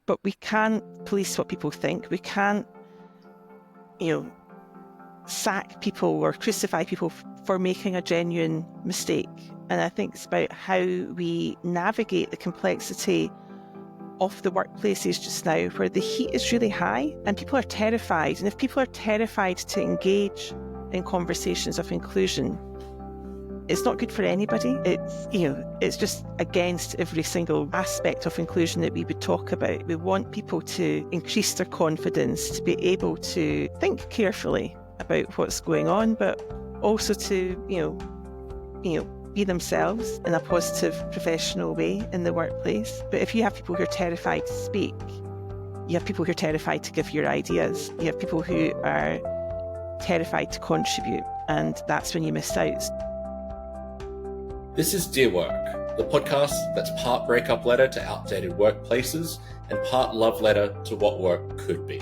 but we can't police what people think. We can't, sack people or crucify people for making a genuine mistake. And I think it's about how we navigate the complexity of the workplaces just now, where the heat is really high and people are terrified. And if people are terrified to engage in conversations of inclusion, it's not good for anybody. It's just against every single aspect of inclusion that we would talk about. We want people to increase their confidence, to be able to think carefully about what's going on, but also to, be themselves in a positive, professional way in the workplace. But if you have people who are terrified to speak, you have people who are terrified to give your ideas, you have people who are terrified to contribute, and that's when you miss out. This is Dear Work, the podcast that's part breakup letter to outdated workplaces and part love letter to what work could be.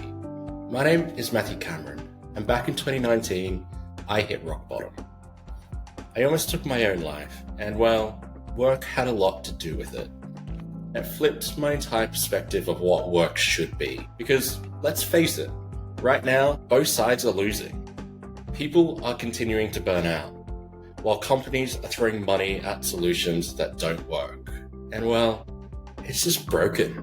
My name is Matthew Cameron, and back in 2019, I hit rock bottom. I almost took my own life, and well, work had a lot to do with it. It flipped my entire perspective of what work should be. Because, let's face it, right now, both sides are losing. People are continuing to burn out, while companies are throwing money at solutions that don't work. And well, it's just broken.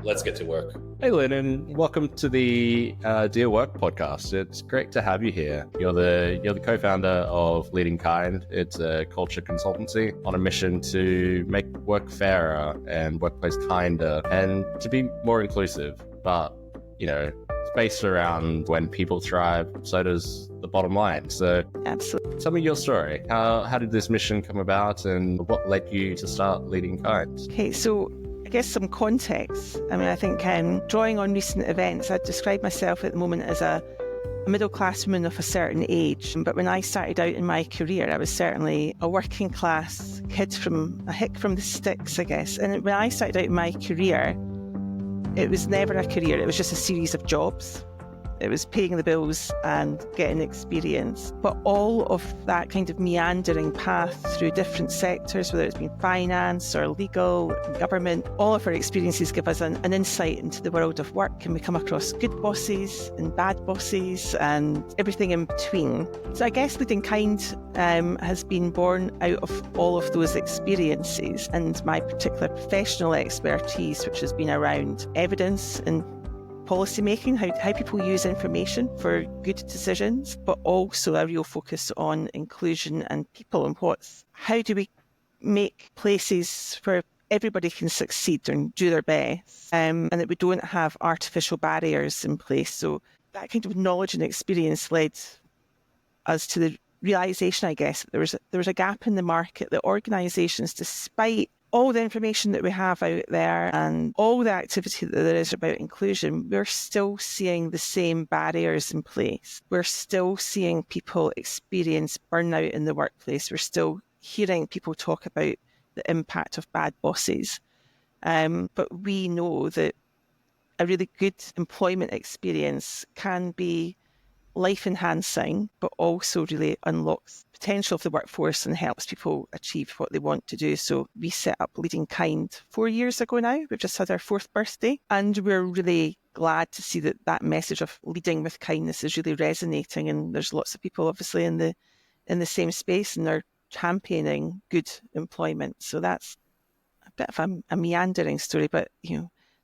Let's get to work. Hey Lynn, and welcome to the Dear Work podcast. It's great to have you here. You're the co-founder of Leading Kind. It's a culture consultancy on a mission to make work fairer and workplace kinder and to be more inclusive. But, space around when people thrive, so does the bottom line. So Absolutely. Tell me your story. How did this mission come about and what led you to start Leading Kind? Okay, so I guess some context. I think drawing on recent events, I'd describe myself at the moment as a middle-class woman of a certain age. But when I started out in my career, I was certainly a working-class kid a hick from the sticks, I guess. And when I started out in my career, it was never a career. It was just a series of jobs. It was paying the bills and getting experience. But all of that kind of meandering path through different sectors, whether it's been finance or legal, government, all of our experiences give us an insight into the world of work, and we come across good bosses and bad bosses and everything in between. So I guess Leading Kind has been born out of all of those experiences and my particular professional expertise, which has been around evidence and policy making, how people use information for good decisions, but also a real focus on inclusion and people and how do we make places where everybody can succeed and do their best, and that we don't have artificial barriers in place. So that kind of knowledge and experience led us to the realisation, I guess, that there was a gap in the market, that organisations, despite all the information that we have out there and all the activity that there is about inclusion, we're still seeing the same barriers in place. We're still seeing people experience burnout in the workplace. We're still hearing people talk about the impact of bad bosses. But we know that a really good employment experience can be life-enhancing, but also really unlocks potential of the workforce and helps people achieve what they want to do. So we set up Leading Kind 4 years ago now. We've just had our 4th birthday, and we're really glad to see that message of leading with kindness is really resonating. And there's lots of people obviously in the same space, and they're championing good employment. So that's a bit of a meandering story, but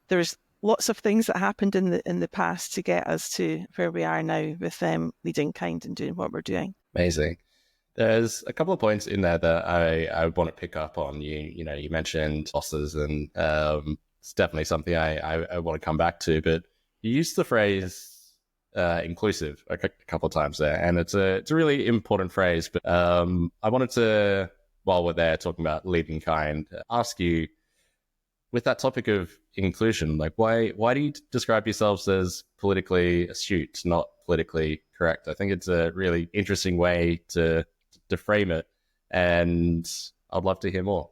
there's lots of things that happened in the past to get us to where we are now with Leading Kind and doing what we're doing. Amazing. There's a couple of points in there that I want to pick up on. You mentioned bosses, and it's definitely something I want to come back to. But you used the phrase inclusive a couple of times there, and it's a really important phrase. But I wanted to, while we're there talking about Leading Kind, ask you, with that topic of inclusion, like why do you describe yourselves as politically astute, not politically correct? I think it's a really interesting way to frame it, and I'd love to hear more.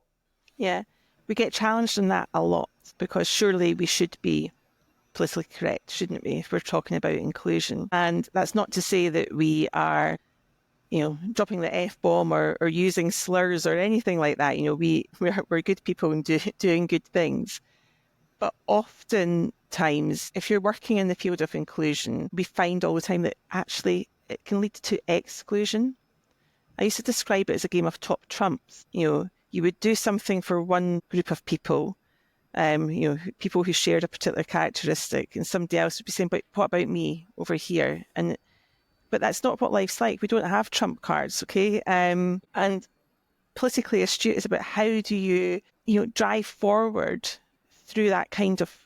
Yeah, we get challenged on that a lot, because surely we should be politically correct, shouldn't we, if we're talking about inclusion? And that's not to say that we are dropping the F-bomb or using slurs or anything like that. We're good people and doing good things. But oftentimes, if you're working in the field of inclusion, we find all the time that actually it can lead to exclusion. I used to describe it as a game of top trumps. You would do something for one group of people, people who shared a particular characteristic, and somebody else would be saying, but what about me over here? But that's not what life's like. We don't have trump cards, okay? And politically astute is about how do you drive forward through that kind of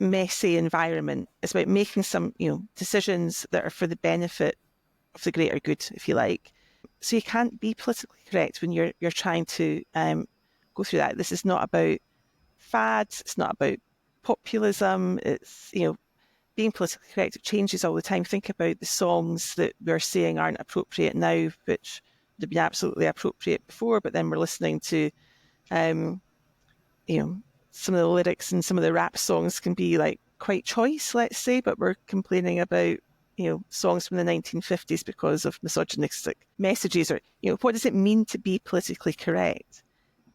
messy environment. It's about making some, decisions that are for the benefit of the greater good, if you like. So you can't be politically correct when you're trying to go through that. This is not about fads. It's not about populism. It's, being politically correct. It changes all the time. Think about the songs that we're saying aren't appropriate now, which would have been absolutely appropriate before, but then we're listening to, some of the lyrics and some of the rap songs can be like quite choice, let's say, but we're complaining about, songs from the 1950s because of misogynistic messages, or, what does it mean to be politically correct?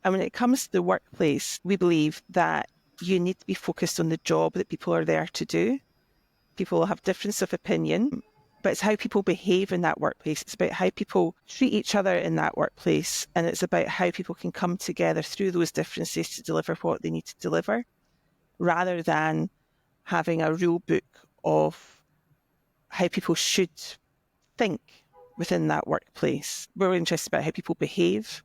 And when it comes to the workplace, we believe that you need to be focused on the job that people are there to do. People will have difference of opinion, but it's how people behave in that workplace. It's about how people treat each other in that workplace. And it's about how people can come together through those differences to deliver what they need to deliver, rather than having a rule book of how people should think within that workplace. We're interested about how people behave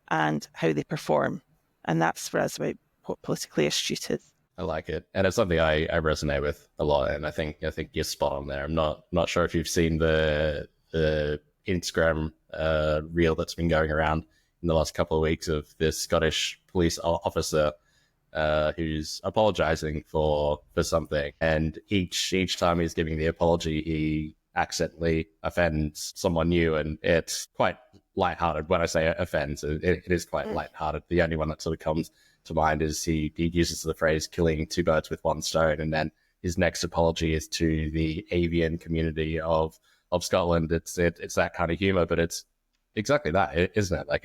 and how they perform. And that's for us about what politically astute is. I like it, and it's something I resonate with a lot. And I think you're spot on there. I'm not sure if you've seen the Instagram reel that's been going around in the last couple of weeks of this Scottish police officer who's apologizing for something, and each time he's giving the apology, he accidentally offends someone new, and it's quite lighthearted. When I say offends, it is quite lighthearted. The only one that sort of comes to mind is he uses the phrase killing two birds with one stone, and then his next apology is to the avian community of Scotland. It's that kind of humor, but it's exactly that, isn't it? Like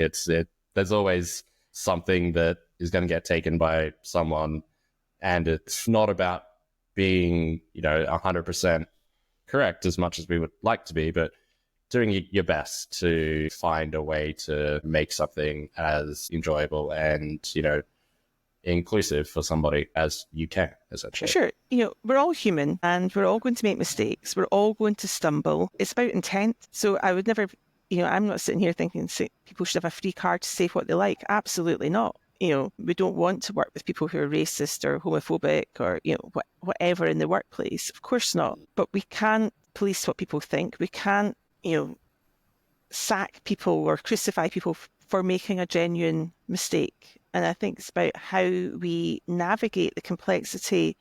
there's always something that is going to get taken by someone, and it's not about being 100% correct as much as we would like to be, but doing your best to find a way to make something as enjoyable and inclusive for somebody as you can, essentially. Sure. We're all human and we're all going to make mistakes. We're all going to stumble. It's about intent. So I would never, I'm not sitting here thinking people should have a free card to say what they like. Absolutely not. We don't want to work with people who are racist or homophobic or, whatever in the workplace. Of course not. But we can't police what people think. We can't, sack people or crucify people for making a genuine mistake. And I think it's about how we navigate the complexity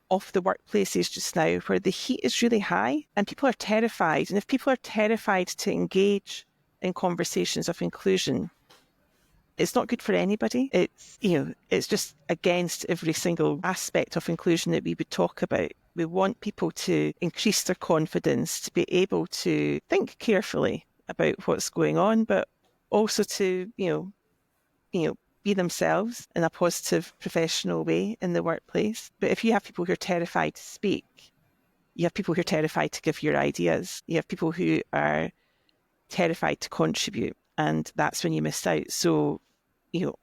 of the workplaces just now, where the heat is really high and people are terrified. And if people are terrified to engage in conversations of inclusion, it's not good for anybody. It's just against every single aspect of inclusion that we would talk about. We want people to increase their confidence, to be able to think carefully about what's going on, but also to, be themselves in a positive, professional way in the workplace. But if you have people who are terrified to speak, you have people who are terrified to give your ideas, you have people who are terrified to contribute, and that's when you miss out. So,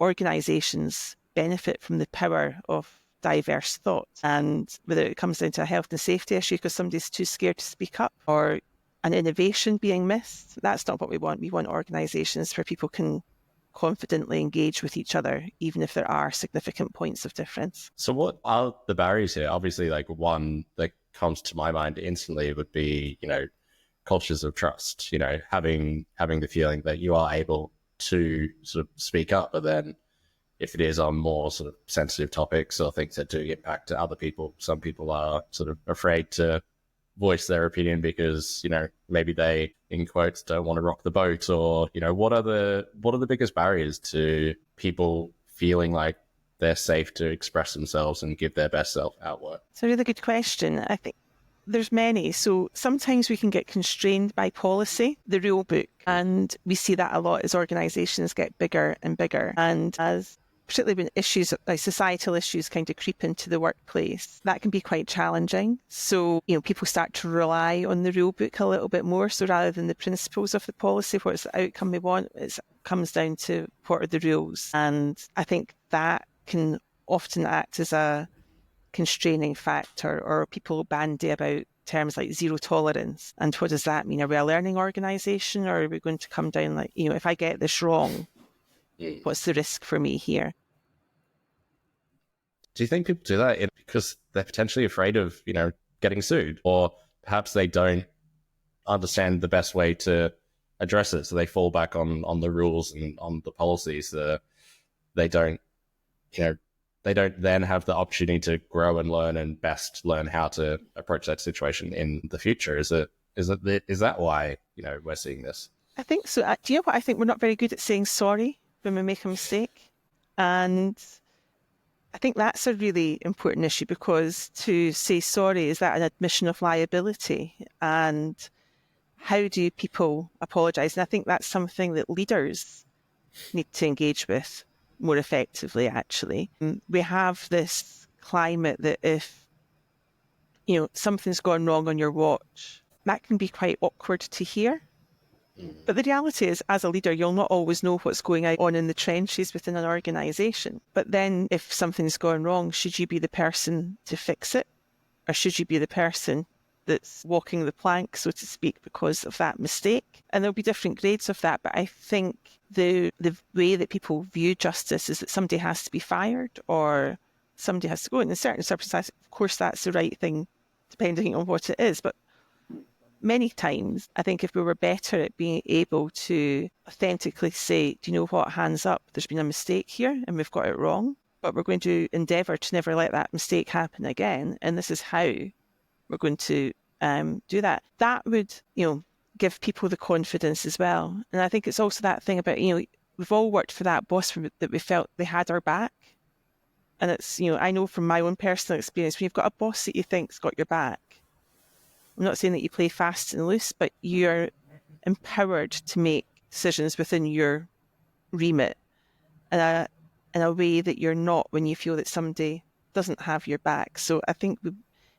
organisations benefit from the power of diverse thought. And whether it comes down to a health and safety issue because somebody's too scared to speak up, or an innovation being missed, that's not what we want. We want organisations where people can confidently engage with each other, even if there are significant points of difference. So what are the barriers here? Obviously, like one that comes to my mind instantly would be, cultures of trust, having the feeling that you are able to sort of speak up, but then if it is on more sort of sensitive topics or things that do impact other people, some people are sort of afraid to voice their opinion because, maybe they, in quotes, don't want to rock the boat, or, what are the biggest barriers to people feeling like they're safe to express themselves and give their best self at work? It's a really good question. I think there's many. So sometimes we can get constrained by policy, the rule book, and we see that a lot as organisations get bigger and bigger. And as particularly when issues like societal issues kind of creep into the workplace, that can be quite challenging. So, people start to rely on the rule book a little bit more. So rather than the principles of the policy, what's the outcome we want, it comes down to what are the rules. And I think that can often act as a constraining factor, or people bandy about terms like zero tolerance. And what does that mean? Are we a learning organisation, or are we going to come down like, if I get this wrong, what's the risk for me here? Do you think people do that because they're potentially afraid of, getting sued, or perhaps they don't understand the best way to address it, so they fall back on the rules and on the policies that they don't then have the opportunity to grow and learn and best learn how to approach that situation in the future? Is that why, we're seeing this? I think so. Do you know what? I think we're not very good at saying sorry when we make a mistake. And I think that's a really important issue, because to say sorry, is that an admission of liability? And how do people apologise? And I think that's something that leaders need to engage with more effectively, actually. We have this climate that if, something's gone wrong on your watch, that can be quite awkward to hear. But the reality is, as a leader, you'll not always know what's going on in the trenches within an organisation. But then if something's gone wrong, should you be the person to fix it? Or should you be the person that's walking the plank, so to speak, because of that mistake? And there'll be different grades of that. But I think the way that people view justice is that somebody has to be fired or somebody has to go. And in certain circumstances, of course, that's the right thing, depending on what it is. But many times, I think if we were better at being able to authentically say, do you know what, hands up, there's been a mistake here and we've got it wrong, but we're going to endeavour to never let that mistake happen again. And this is how we're going to do that. That would, give people the confidence as well. And I think it's also that thing about, we've all worked for that boss that we felt they had our back. And it's, I know from my own personal experience, when you've got a boss that you think's got your back, I'm not saying that you play fast and loose, but you're empowered to make decisions within your remit in a way that you're not when you feel that somebody doesn't have your back. So I think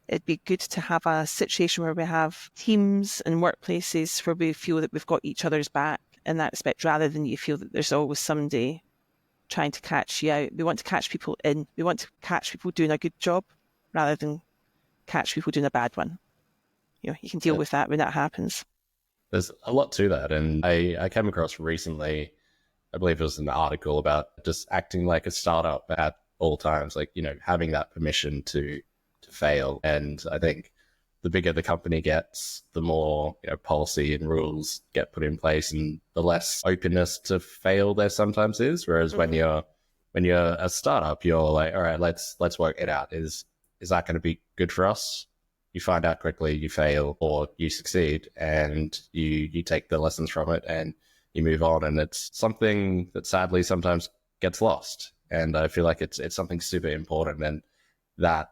it'd be good to have a situation where we have teams and workplaces where we feel that we've got each other's back in that respect, rather than you feel that there's always somebody trying to catch you out. We want to catch people in. We want to catch people doing a good job rather than catch people doing a bad one. You can deal with that when that happens. There's a lot to that. And I came across recently, I believe it was an article about just acting like a startup at all times, like, having that permission to fail. And I think the bigger the company gets, the more, policy and rules get put in place, and the less openness to fail there sometimes is. Whereas when you're a startup, you're like, all right, let's work it out. Is that going to be good for us? You find out quickly, you fail, or you succeed, and you take the lessons from it and you move on. And it's something that sadly sometimes gets lost. And I feel like it's something super important, and that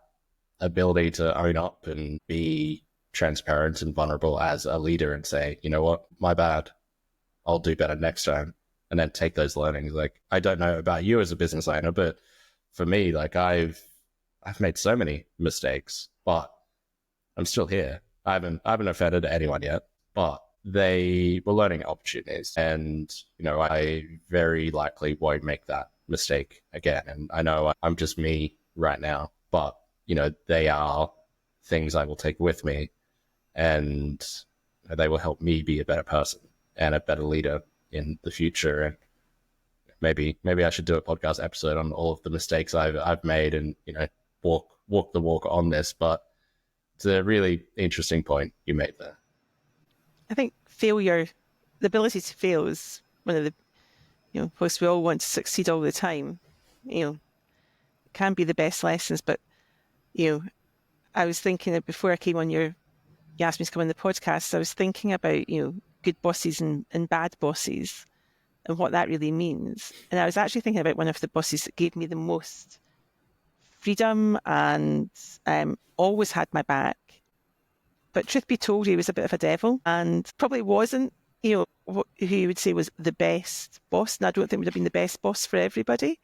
ability to own up and be transparent and vulnerable as a leader and say, you know what, my bad, I'll do better next time. And then take those learnings. Like, I don't know about you as a business owner, but for me, like, I've made so many mistakes, but I'm still here. I haven't offended anyone yet, but they were learning opportunities, and I very likely won't make that mistake again. And I know I'm just me right now, but they are things I will take with me, and they will help me be a better person and a better leader in the future. And maybe I should do a podcast episode on all of the mistakes I've made, and walk the walk on this. But it's a really interesting point you made there. I think failure, the ability to fail, is one of the, whilst we all want to succeed all the time, can be the best lessons. But, I was thinking that before I came on you asked me to come on the podcast, I was thinking about, good bosses and bad bosses and what that really means. And I was actually thinking about one of the bosses that gave me the most freedom and always had my back. But truth be told, he was a bit of a devil, and probably wasn't, who you would say was the best boss. And I don't think would have been the best boss for everybody.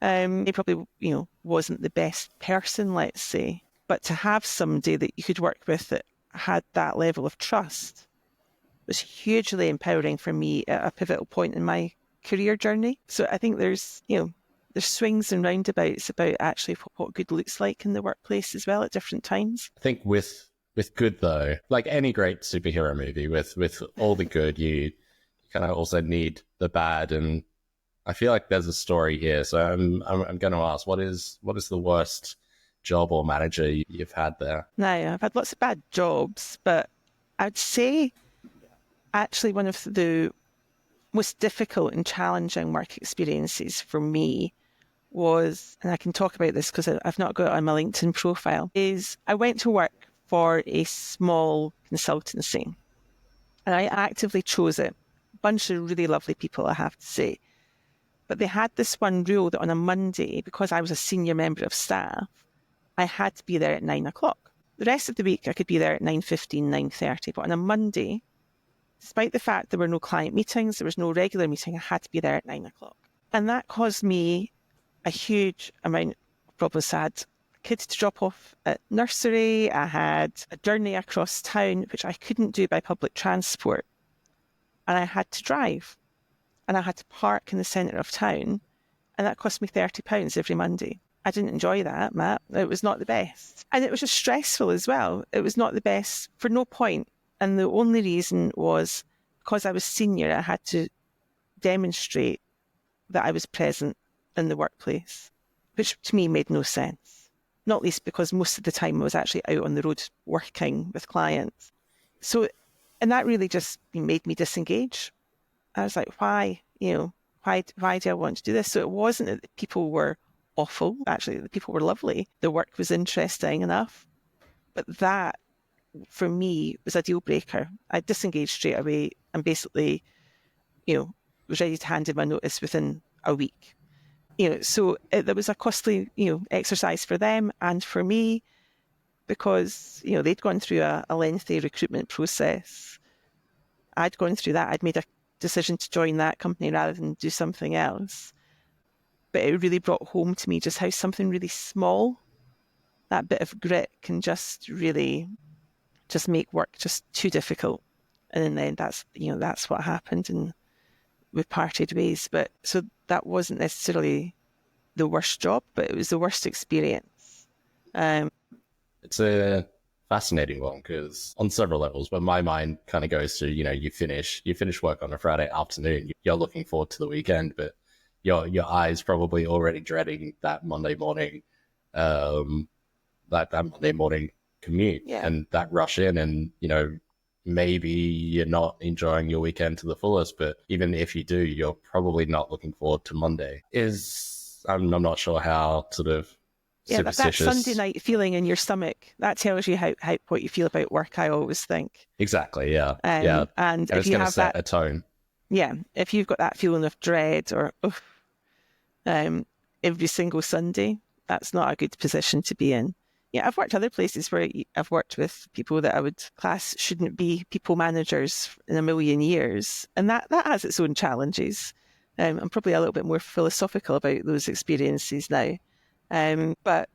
He probably, wasn't the best person, let's say. But to have somebody that you could work with that had that level of trust was hugely empowering for me at a pivotal point in my career journey. So I think there's swings and roundabouts about actually what good looks like in the workplace as well at different times. I think with good though, like any great superhero movie, with all the good, you kind of also need the bad, and I feel like there's a story here. So I'm going to ask, what is the worst job or manager you've had there? Now, I've had lots of bad jobs, but I'd say actually one of the most difficult and challenging work experiences for me was, and I can talk about this because I've not got it on my LinkedIn profile, is I went to work for a small consultancy and I actively chose it. A bunch of really lovely people, I have to say. But they had this one rule that on a Monday, because I was a senior member of staff, I had to be there at 9 o'clock. The rest of the week, I could be there at 9:15, 9:30. But on a Monday, despite the fact there were no client meetings, there was no regular meeting, I had to be there at 9 o'clock. And that caused me a huge amount of problems. I had kids to drop off at nursery. I had a journey across town, which I couldn't do by public transport. And I had to drive. And I had to park in the centre of town. And that cost me £30 every Monday. I didn't enjoy that, Matt. It was not the best. And it was just stressful as well. It was not the best for no point. And the only reason was because I was senior, I had to demonstrate that I was present in the workplace, which to me made no sense. Not least because most of the time I was actually out on the road working with clients. So, and that really just made me disengage. I was like, why do I want to do this? So it wasn't that the people were awful. Actually, the people were lovely. The work was interesting enough. But that, for me, was a deal breaker. I disengaged straight away and basically, was ready to hand in my notice within a week. So there was a costly, exercise for them and for me because, they'd gone through a lengthy recruitment process. I'd gone through that. I'd made a decision to join that company rather than do something else. But it really brought home to me just how something really small, that bit of grit, can just really just make work just too difficult. And then that's what happened, and we parted ways. But so that wasn't necessarily the worst job, but it was the worst experience. It's a fascinating one because on several levels, but my mind kind of goes to, you finish work on a Friday afternoon, you're looking forward to the weekend, but your eyes probably already dreading that Monday morning, that Monday morning commute, and that rush in, and maybe you're not enjoying your weekend to the fullest, but even if you do, you're probably not looking forward to Monday. I'm not sure how sort of superstitious. That Sunday night feeling in your stomach, that tells you how what you feel about work, I always think. Exactly, yeah. And if it's you going to have set that, a tone. Yeah, if you've got that feeling of dread or every single Sunday, that's not a good position to be in. Yeah, I've worked other places where I've worked with people that I would class shouldn't be people managers in a million years. And that has its own challenges. I'm probably a little bit more philosophical about those experiences now. But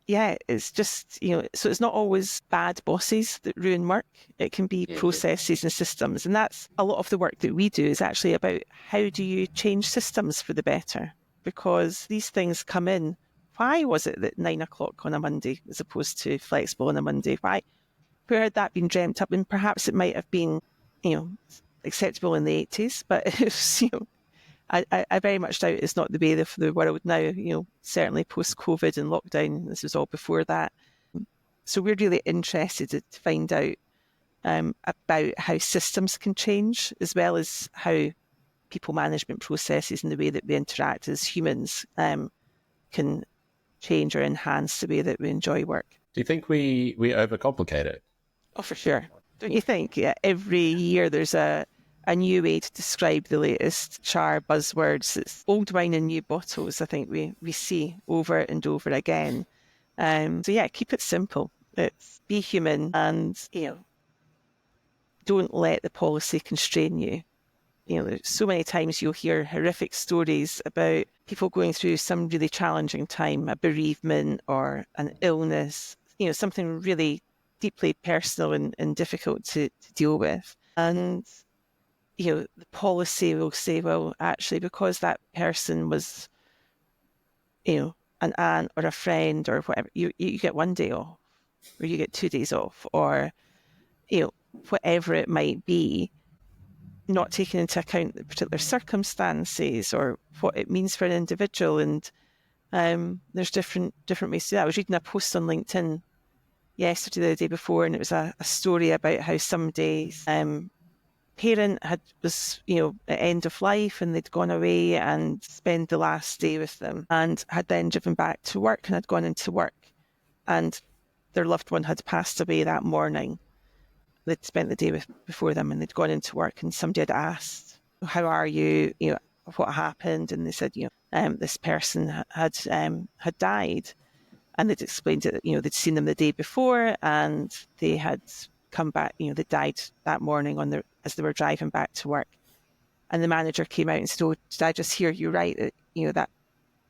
yeah, it's just, so it's not always bad bosses that ruin work. It can be processes and systems. And that's a lot of the work that we do is actually about how do you change systems for the better? Because these things come in. Why was it that 9 o'clock on a Monday as opposed to flexible on a Monday? Where had that been dreamt up? And perhaps it might have been, acceptable in the 80s, but it was, I very much doubt it's not the way of the world now, certainly post-COVID and lockdown. This was all before that. So we're really interested to find out about how systems can change, as well as how people management processes and the way that we interact as humans can change or enhance the way that we enjoy work. Do you think we overcomplicate it? Oh, for sure. Don't you think? Yeah, every year there's a new way to describe the latest char buzzwords. It's old wine in new bottles, I think we see over and over again. So yeah, keep it simple. It's be human and, don't let the policy constrain you. There's so many times you'll hear horrific stories about people going through some really challenging time, a bereavement or an illness, something really deeply personal and difficult to deal with. And, the policy will say, well, actually, because that person was, an aunt or a friend or whatever, you get 1 day off, or you get 2 days off, or, whatever it might be, not taking into account the particular circumstances or what it means for an individual. And there's different ways to do that. I was reading a post on LinkedIn yesterday, the day before, and it was a story about how somebody's parent was at end of life, and they'd gone away and spent the last day with them, and had then driven back to work and had gone into work, and their loved one had passed away that morning. They'd spent the day before them, and they'd gone into work, and somebody had asked, "How are you? What happened?" And they said, this person had died, and they'd explained that they'd seen them the day before, and they had come back. They died that morning as they were driving back to work. And the manager came out and said, "Oh, did I just hear you right? That that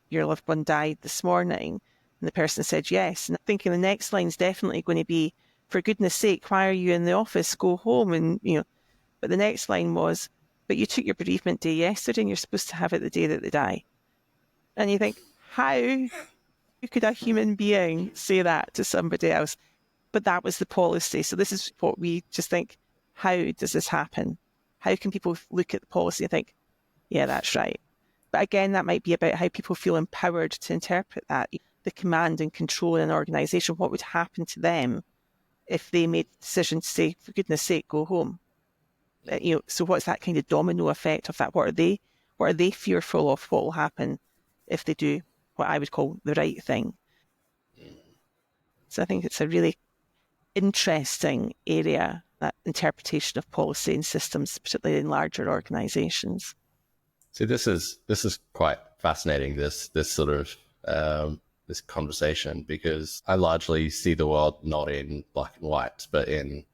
your loved one died this morning?" And the person said yes. And I'm thinking the next line's definitely going to be, "For goodness sake, why are you in the office? Go home." And but the next line was, "But you took your bereavement day yesterday, and you're supposed to have it the day that they die." And you think, how could a human being say that to somebody else? But that was the policy. So this is what we just think, how does this happen? How can people look at the policy and think, yeah, that's right? But again, that might be about how people feel empowered to interpret that. The command and control in an organisation, what would happen to them if they made the decision to say, "For goodness sake, go home"? So what's that kind of domino effect of that? What are they fearful of what will happen if they do what I would call the right thing? So I think it's a really interesting area, that interpretation of policy and systems, particularly in larger organisations. See, this is quite fascinating. This sort of this conversation, because I largely see the world not in black and white, but in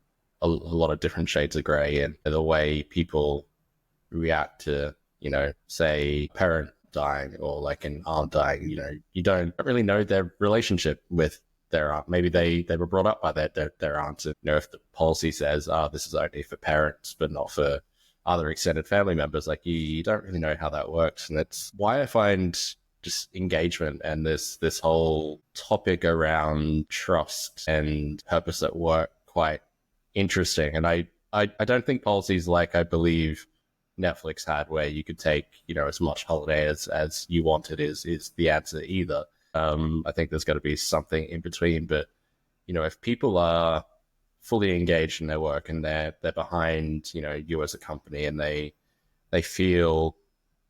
a lot of different shades of grey, and the way people react to, say, a parent dying or like an aunt dying. You don't really know their relationship with their aunt. Maybe they were brought up by their aunt. And, if the policy says, this is only for parents, but not for other extended family members, like you don't really know how that works. And that's why I find just engagement and this whole topic around trust and purpose at work quite interesting. And I don't think policies like I believe Netflix had, where you could take, as much holiday as you wanted is the answer either. I think there's got to be something in between. But, if people are fully engaged in their work and they're behind, you as a company, and they feel,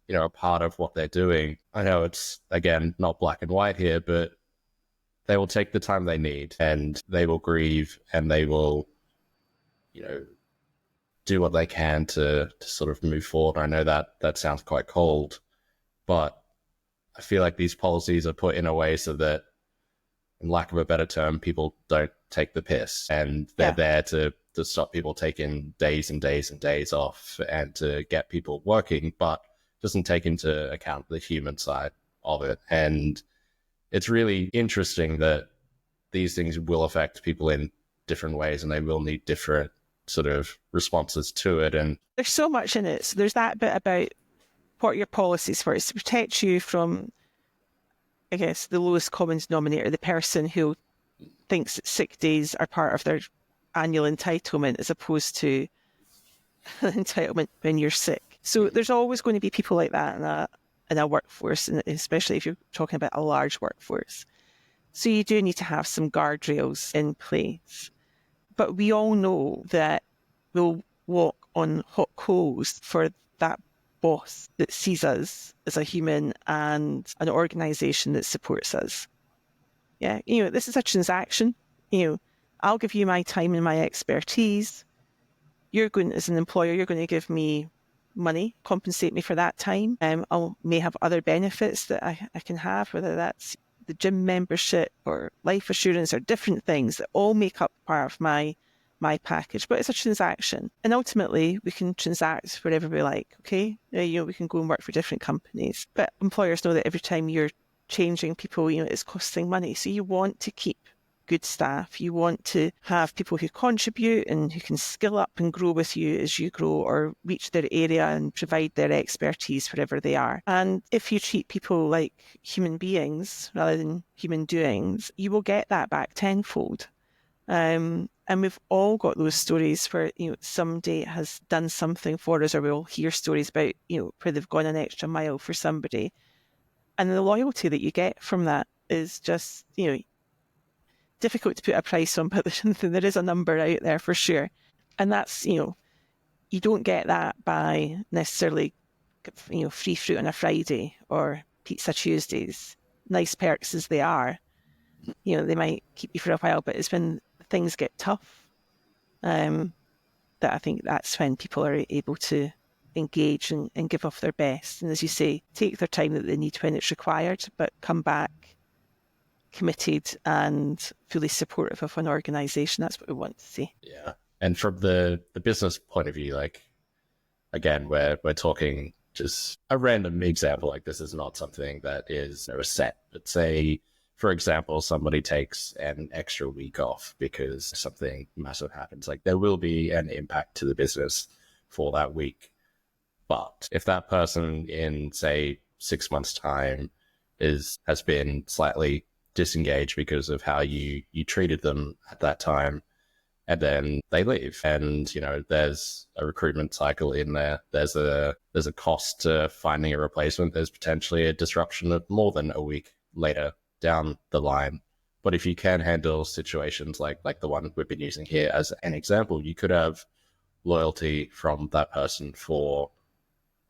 a part of what they're doing, I know it's, again, not black and white here, but they will take the time they need, and they will grieve, and they will, do what they can to sort of move forward. I know that sounds quite cold, but I feel like these policies are put in a way so that, in lack of a better term, people don't take the piss, and they're there to stop people taking days and days and days off, and to get people working, but doesn't take into account the human side of it. And it's really interesting that these things will affect people in different ways, and they will need different sort of responses to it. And there's so much in it. So there's that bit about what your policies for. It's to protect you from, I guess, the lowest common denominator, the person who thinks that sick days are part of their annual entitlement, as opposed to entitlement when you're sick. So there's always going to be people like that in a workforce, and especially if you're talking about a large workforce. So you do need to have some guardrails in place. But we all know that we'll walk on hot coals for that boss that sees us as a human and an organisation that supports us. Yeah, this is a transaction. I'll give you my time and my expertise. As an employer, you're going to give me money, compensate me for that time. I may have other benefits that I can have, whether that's the gym membership or life assurance or different things that all make up part of my my package, but it's a transaction. And ultimately, we can transact wherever we like, okay? We can go and work for different companies. But employers know that every time you're changing people, it's costing money. So you want to keep good staff. You want to have people who contribute and who can skill up and grow with you as you grow or reach their area and provide their expertise wherever they are. And if you treat people like human beings rather than human doings, you will get that back tenfold. And we've all got those stories where, somebody has done something for us, or we'll hear stories about, where they've gone an extra mile for somebody. And the loyalty that you get from that is just, difficult to put a price on, but there is a number out there for sure. And that's, you don't get that by necessarily, free fruit on a Friday or pizza Tuesdays. Nice perks as they are, they might keep you for a while, but it's when things get tough that I think that's when people are able to engage and give off their best. And as you say, take their time that they need when it's required, but come back committed and fully supportive of an organisation. That's what we want to see. Yeah. And from the business point of view, like, again, we're talking just a random example. Like, this is not something that is a set. But say, for example, somebody takes an extra week off because something massive happens. Like, there will be an impact to the business for that week. But if that person in, say, 6 months' time has been slightly disengaged because of how you treated them at that time, and then they leave, and there's a recruitment cycle in there, there's a cost to finding a replacement, there's potentially a disruption of more than a week later down the line. But if you can handle situations like the one we've been using here as an example, you could have loyalty from that person for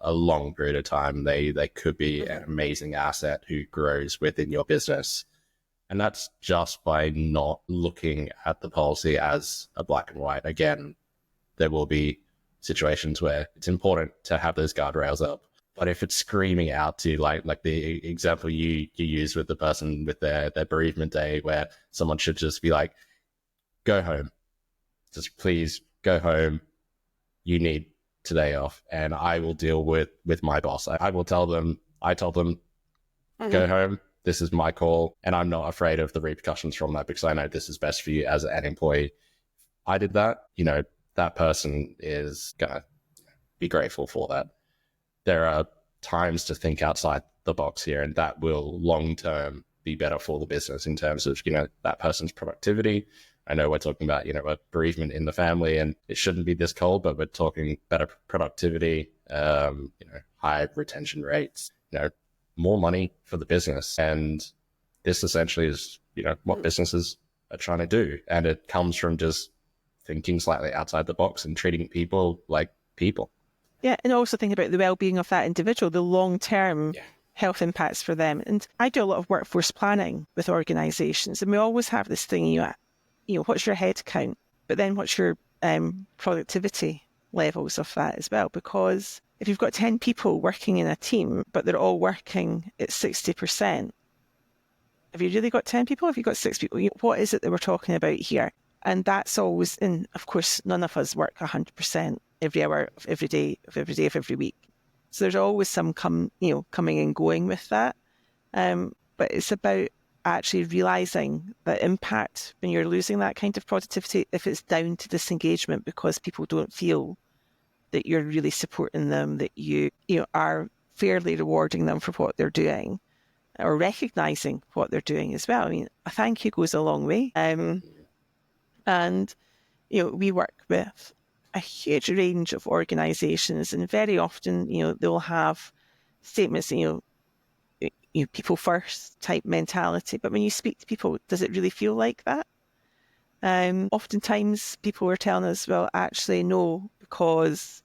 a long period of time. They could be an amazing asset who grows within your business. And that's just by not looking at the policy as a black and white. Again, there will be situations where it's important to have those guardrails up. But if it's screaming out to like the example you use with the person with their bereavement day, where someone should just be like, go home. Just please go home. You need today off, and I will deal with my boss. I will tell them, go home. This is my call, and I'm not afraid of the repercussions from that because I know this is best for you as an employee. I did that, that person is going to be grateful for that. There are times to think outside the box here, and that will long-term be better for the business in terms of, that person's productivity. I know we're talking about, a bereavement in the family, and it shouldn't be this cold, but we're talking better productivity, high retention rates, more money for the business. And this essentially is, what businesses are trying to do. And it comes from just thinking slightly outside the box and treating people like people. Yeah, and also think about the well-being of that individual, the long-term health impacts for them. And I do a lot of workforce planning with organisations, and we always have this thing, what's your head count? But then what's your productivity levels of that as well? Because if you've got 10 people working in a team, but they're all working at 60%, have you really got 10 people? Have you got 6 people? What is it that we're talking about here? And that's always, and of course, none of us work 100% every hour of every day of every week. So there's always some coming and going with that. But it's about actually realising the impact when you're losing that kind of productivity, if it's down to disengagement because people don't feel that you're really supporting them, that you are fairly rewarding them for what they're doing, or recognising what they're doing as well. I mean, a thank you goes a long way. And, we work with a huge range of organisations, and very often, they'll have statements, people first type mentality. But when you speak to people, does it really feel like that? Oftentimes people are telling us, well, actually, no, because,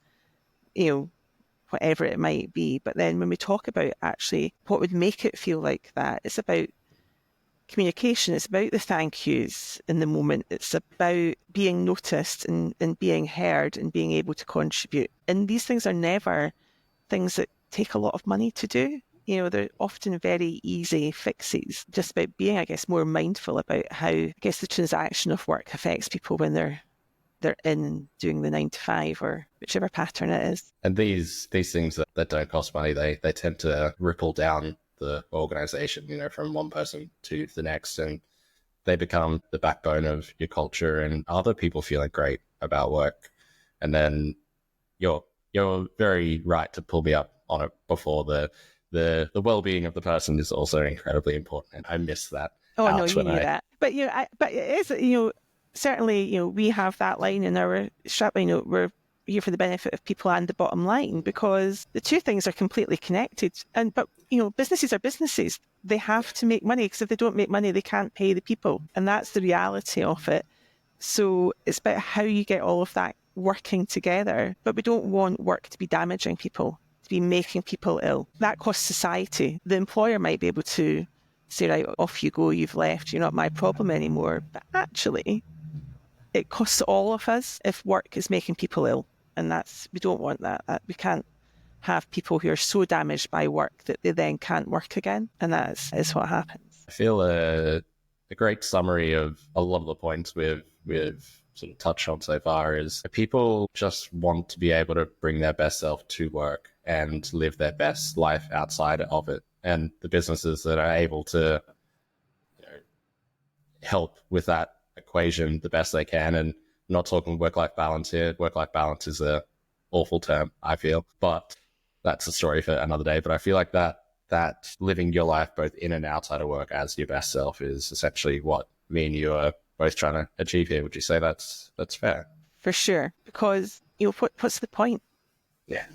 whatever it might be. But then when we talk about actually what would make it feel like that, it's about communication. It's about the thank yous in the moment. It's about being noticed and being heard and being able to contribute. And these things are never things that take a lot of money to do. They're often very easy fixes, just about being, more mindful about how, the transaction of work affects people when they're they're in and doing the 9 to 5 or whichever pattern it is. And these things that don't cost money, they tend to ripple down the organization, you know, from one person to the next, and they become the backbone of your culture and other people feeling great about work. And then you're very right to pull me up on it before the well-being of the person is also incredibly important. And I miss that. Oh, no, you knew that. But, but it is, certainly, we have that line in our shop, we're here for the benefit of people and the bottom line, because the two things are completely connected. But businesses are businesses. They have to make money, because if they don't make money, they can't pay the people. And that's the reality of it. So it's about how you get all of that working together. But we don't want work to be damaging people, to be making people ill. That costs society. The employer might be able to say, right, off you go, you've left, you're not my problem anymore. But actually, it costs all of us if work is making people ill. And we don't want that. We can't have people who are so damaged by work that they then can't work again. And that is what happens. I feel a great summary of a lot of the points we've sort of touched on so far is people just want to be able to bring their best self to work and live their best life outside of it. And the businesses that are able to help with that equation the best they can. And I'm not talking work-life balance here. Work-life balance is an awful term, I feel, but that's a story for another day. But I feel like that living your life both in and outside of work as your best self is essentially what me and you are both trying to achieve here. Would you say that's fair? For sure, because what's the point? Yeah.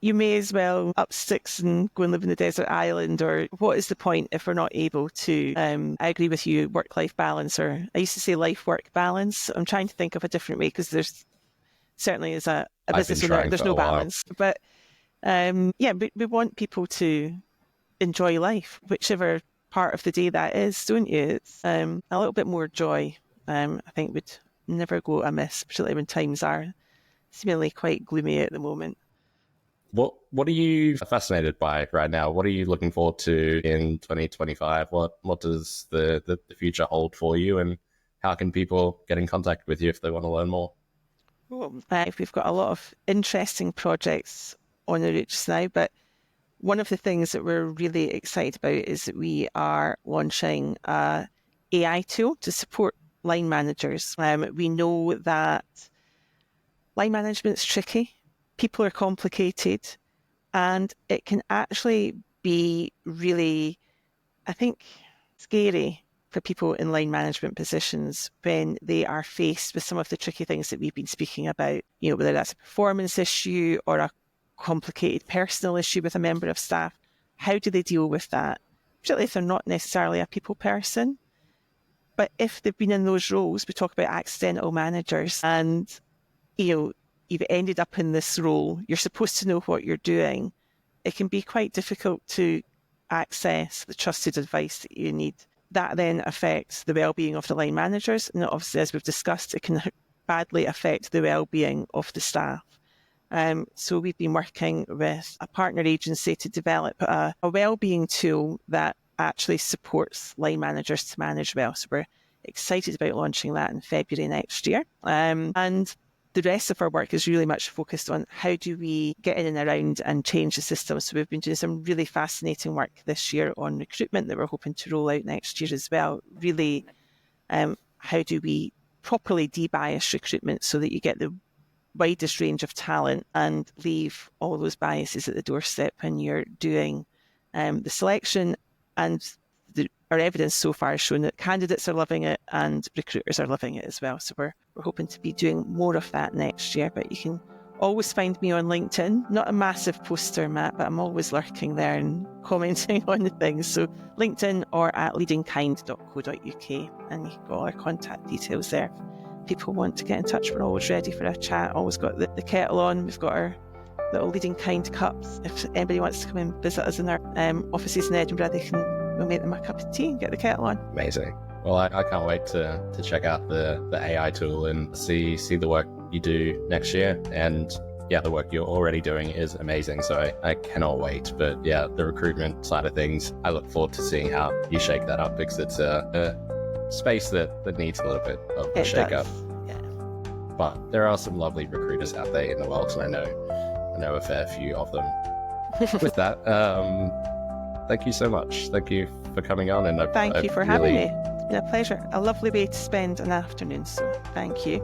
You may as well up sticks and go and live in the desert island, or what is the point if we're not able to, I agree with you, work-life balance, or I used to say life-work balance. I'm trying to think of a different way, because there's certainly is a business owner, there's no balance. But we want people to enjoy life, whichever part of the day that is, don't you? It's a little bit more joy, I think would never go amiss, particularly when times are seemingly quite gloomy at the moment. What are you fascinated by right now? What are you looking forward to in 2025? What does the future hold for you, and how can people get in contact with you if they want to learn more? We've got a lot of interesting projects on the route just now, but one of the things that we're really excited about is that we are launching a AI tool to support line managers. We know that line management's tricky. People are complicated, and it can actually be really, I think, scary for people in line management positions when they are faced with some of the tricky things that we've been speaking about, whether that's a performance issue or a complicated personal issue with a member of staff. How do they deal with that? Particularly if they're not necessarily a people person. But if they've been in those roles, we talk about accidental managers, and, you've ended up in this role, you're supposed to know what you're doing. It can be quite difficult to access the trusted advice that you need. That then affects the well-being of the line managers. And obviously, as we've discussed, it can badly affect the well-being of the staff. So we've been working with a partner agency to develop a well-being tool that actually supports line managers to manage well. So we're excited about launching that in February next year. And the rest of our work is really much focused on how do we get in and around and change the system. So we've been doing some really fascinating work this year on recruitment that we're hoping to roll out next year as well. Really, how do we properly de-bias recruitment so that you get the widest range of talent and leave all those biases at the doorstep when you're doing the selection. And our evidence so far has shown that candidates are loving it and recruiters are loving it as well. So we're hoping to be doing more of that next year. But you can always find me on LinkedIn. Not a massive poster, Matt, but I'm always lurking there and commenting on the things. So LinkedIn or at leadingkind.co.uk, and you've got all our contact details there. If people want to get in touch, we're always ready for a chat. Always got the kettle on. We've got our little Leading Kind cups. If anybody wants to come and visit us in our offices in Edinburgh, we'll make them a cup of tea and get the kettle on. Amazing. Well, I can't wait to check out the AI tool and see the work you do next year. And yeah, the work you're already doing is amazing. So I cannot wait. But yeah, the recruitment side of things, I look forward to seeing how you shake that up, because it's a space that needs a little bit of a It shake does. up. Yeah. But there are some lovely recruiters out there in the world, and I know a fair few of them. With that, thank you so much. Thank you for coming on, and Thank you for having me. It's been a pleasure. A lovely way to spend an afternoon, so thank you.